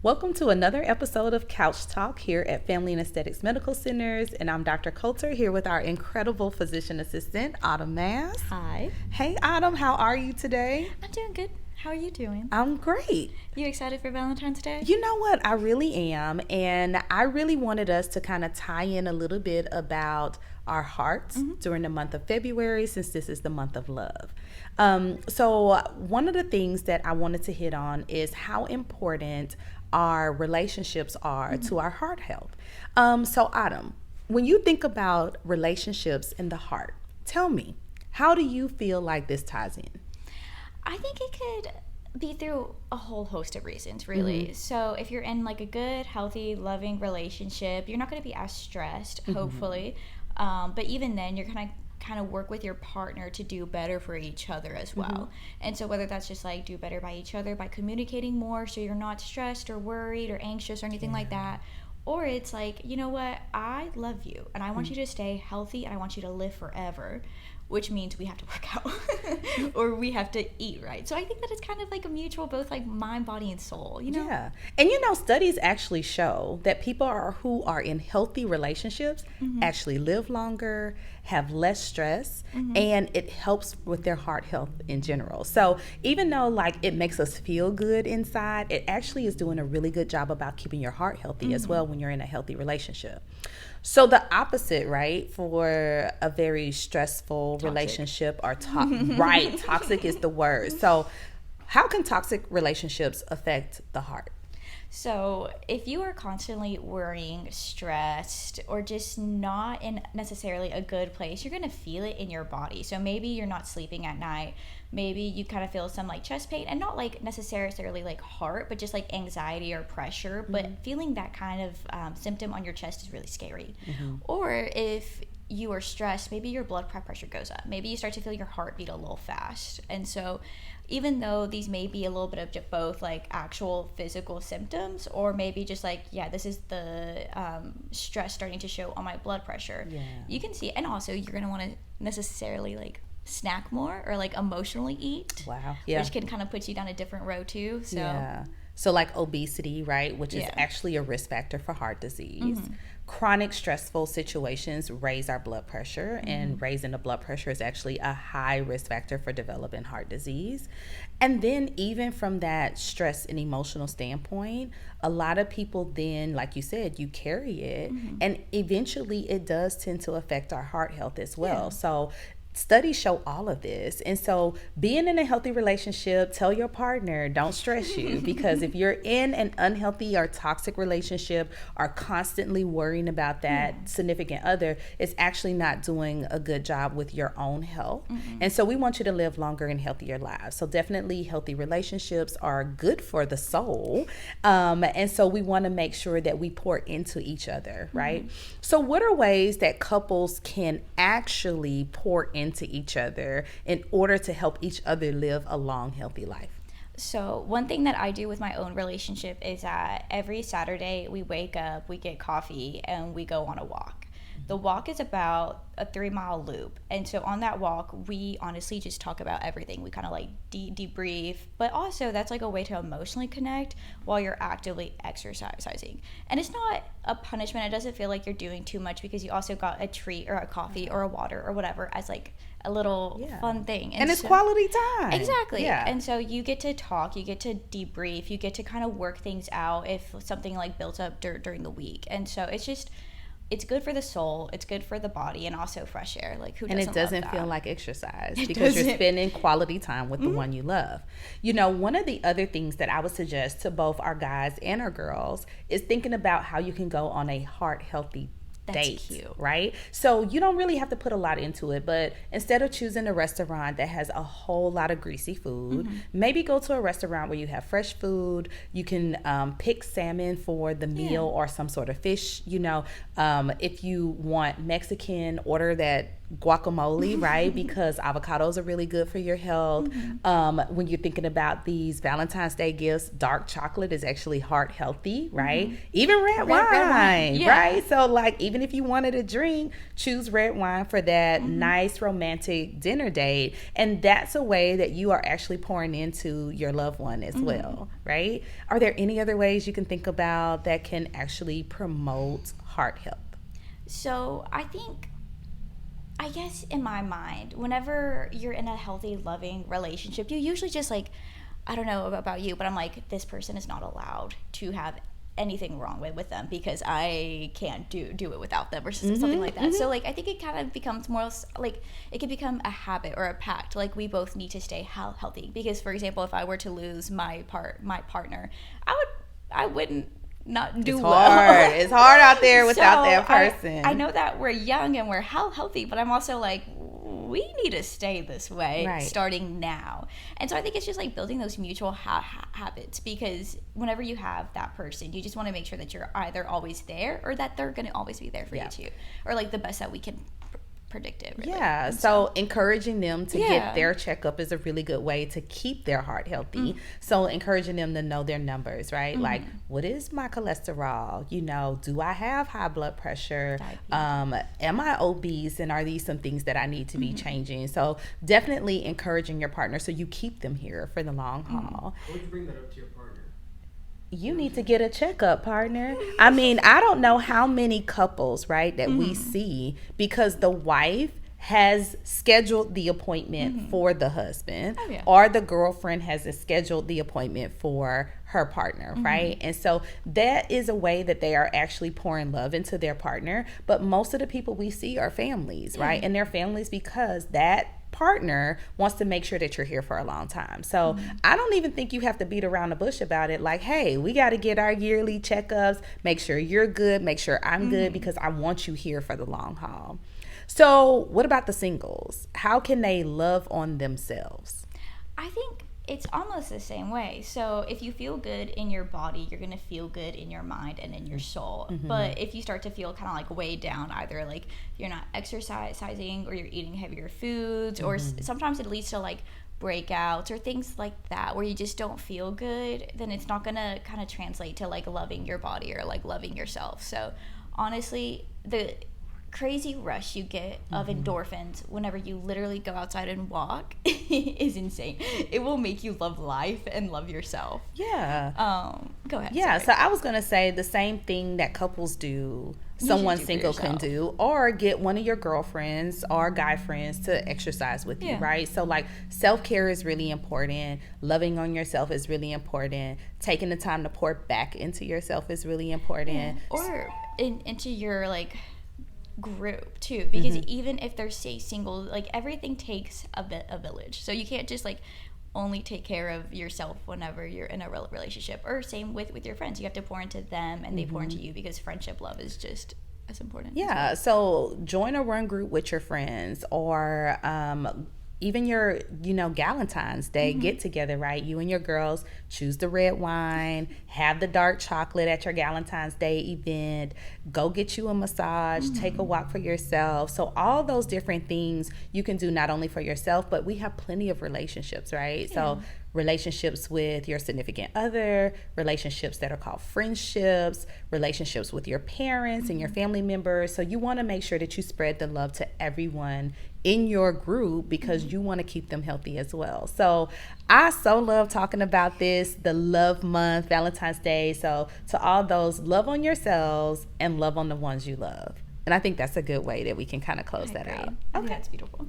Welcome to another episode of Couch Talk here at Family and Aesthetics Medical Centers, and I'm Dr. Coulter here with our incredible physician assistant, Autumn Mass. Hi. Hey, Autumn, how are you today? I'm doing good. How are you doing? I'm great. You excited for Valentine's Day? You know what? I really am, and I really wanted us to kind of tie in a little bit about our hearts during the month of February, since this is the month of love. So one of the things that I wanted to hit on is how important our relationships are to our heart health. So Autumn, when you think about relationships in the heart, tell me, how do you feel like this ties in? I think it could be through a whole host of reasons, really. So if you're in like a good, healthy, loving relationship, you're not going to be as stressed, hopefully. But even then, you're kind of work with your partner to do better for each other as well. And so whether that's just like do better by each other by communicating more so you're not stressed or worried or anxious or anything like that, or it's like, you know what, I love you and I want you to stay healthy and I want you to live forever, which means we have to work out or we have to eat right. So I think that it's kind of like a mutual, both like mind, body, and soul, you know? Yeah. And you know, studies actually show that people who are in healthy relationships actually live longer, have less stress, and it helps with their heart health in general. So even though like it makes us feel good inside, it actually is doing a really good job about keeping your heart healthy as well when you're in a healthy relationship. So the opposite, right, for a very stressful relationship or toxic is the word. So how can toxic relationships affect the heart? So if you are constantly worrying, stressed, or just not in necessarily a good place, you're going to feel it in your body. So maybe you're not sleeping at night. Maybe you kind of feel some like chest pain, and not like necessarily like heart, but just like anxiety or pressure. But feeling that kind of symptom on your chest is really scary. Or if you are stressed, maybe your blood pressure goes up. Maybe you start to feel your heart beat a little fast. And so even though these may be a little bit of both like actual physical symptoms, or maybe just like, yeah, this is the stress starting to show on my blood pressure, you can see it. And also you're going to want to necessarily like snack more or like emotionally eat. Wow. Yeah. Which can kind of put you down a different road too. So yeah. So like obesity, right, which is actually a risk factor for heart disease. Chronic stressful situations raise our blood pressure, and raising the blood pressure is actually a high risk factor for developing heart disease. And then even from that stress and emotional standpoint, a lot of people then, like you said, you carry it, and eventually it does tend to affect our heart health as well. So studies show all of this. And so being in a healthy relationship, tell your partner, don't stress you, because if you're in an unhealthy or toxic relationship or constantly worrying about that significant other, it's actually not doing a good job with your own health. And so we want you to live longer and healthier lives. So definitely healthy relationships are good for the soul. And so we want to make sure that we pour into each other, right? So what are ways that couples can actually pour into each other in order to help each other live a long, healthy life? So one thing that I do with my own relationship is that every Saturday we wake up, we get coffee, and we go on a walk. The walk is about a 3-mile loop. And so on that walk, we honestly just talk about everything. We kind of like debrief, but also that's like a way to emotionally connect while you're actively exercising. And it's not a punishment. It doesn't feel like you're doing too much because you also got a treat or a coffee or a water or whatever as like a little fun thing. And it's quality time. Exactly. Yeah. And so you get to talk, you get to debrief, you get to kind of work things out if something like builds up during the week. And so it's good for the soul, it's good for the body, and also fresh air. Like, who doesn't love that? And it doesn't feel like exercise because you're spending quality time with the one you love. You know, one of the other things that I would suggest to both our guys and our girls is thinking about how you can go on a heart healthy date, cute. Right? So you don't really have to put a lot into it, but instead of choosing a restaurant that has a whole lot of greasy food, maybe go to a restaurant where you have fresh food. You can pick salmon for the meal or some sort of fish. You know, if you want Mexican, order that guacamole, right? Because avocados are really good for your health. When you're thinking about these Valentine's Day gifts, dark chocolate is actually heart healthy, right? Even red wine, yeah. right? So like, even if you wanted a drink, choose red wine for that nice romantic dinner date. And that's a way that you are actually pouring into your loved one as well, right? Are there any other ways you can think about that can actually promote heart health? So I guess in my mind, whenever you're in a healthy, loving relationship, you usually just like, I don't know about you, but I'm like, this person is not allowed to have anything wrong with them because I can't do it without them or something like that. So like, I think it kind of becomes more like, it can become a habit or a pact. Like, we both need to stay healthy because, for example, if I were to lose my partner, I wouldn't not do well. It's hard out there without that person. I know that we're young and we're healthy, but I'm also like, we need to stay this way starting now. And so I think it's just like building those mutual habits, because whenever you have that person, you just want to make sure that you're either always there or that they're going to always be there for you too, or like the best that we can predict it, really. Yeah, so encouraging them to get their checkup is a really good way to keep their heart healthy. So encouraging them to know their numbers, right? Like, what is my cholesterol? You know, do I have high blood pressure? Am I obese? And are these some things that I need to be changing? So definitely encouraging your partner so you keep them here for the long haul. How would you bring that up to your partner? You need to get a checkup, partner. I mean, I don't know how many couples, right, that we see because the wife has scheduled the appointment for the husband, or the girlfriend has scheduled the appointment for her partner, right? And so that is a way that they are actually pouring love into their partner. But most of the people we see are families, right? And they're families because that partner wants to make sure that you're here for a long time. So I don't even think you have to beat around the bush about it. Like, hey, we got to get our yearly checkups, make sure you're good, make sure I'm good, because I want you here for the long haul. So what about the singles? How can they love on themselves? I think it's almost the same way. So if you feel good in your body, you're going to feel good in your mind and in your soul. But if you start to feel kind of like weighed down, either like you're not exercising or you're eating heavier foods, or sometimes it leads to like breakouts or things like that where you just don't feel good, then it's not going to kind of translate to like loving your body or like loving yourself. So honestly, the crazy rush you get of endorphins whenever you literally go outside and walk is insane. It will make you love life and love yourself. Go ahead. So I was gonna say the same thing that couples do, someone single can do, or get one of your girlfriends or guy friends to exercise with you, right? So like, self-care is really important, loving on yourself is really important, taking the time to pour back into yourself is really important, or into your like group too, because even if they're say single, like everything takes a village, so you can't just like only take care of yourself whenever you're in a relationship. Or same with your friends, you have to pour into them and they pour into you, because friendship love is just as important. So join a run group with your friends, or even your, Valentine's Day get together, right? You and your girls choose the red wine, have the dark chocolate at your Valentine's Day event, go get you a massage, take a walk for yourself. So all those different things you can do not only for yourself, but we have plenty of relationships, right? So relationships with your significant other, relationships that are called friendships, relationships with your parents and your family members. So you want to make sure that you spread the love to everyone in your group, because you want to keep them healthy as well. So I so love talking about this, the love month, Valentine's Day. So to all those, love on yourselves and love on the ones you love. And I think that's a good way that we can kind of close that out. Okay, that's beautiful.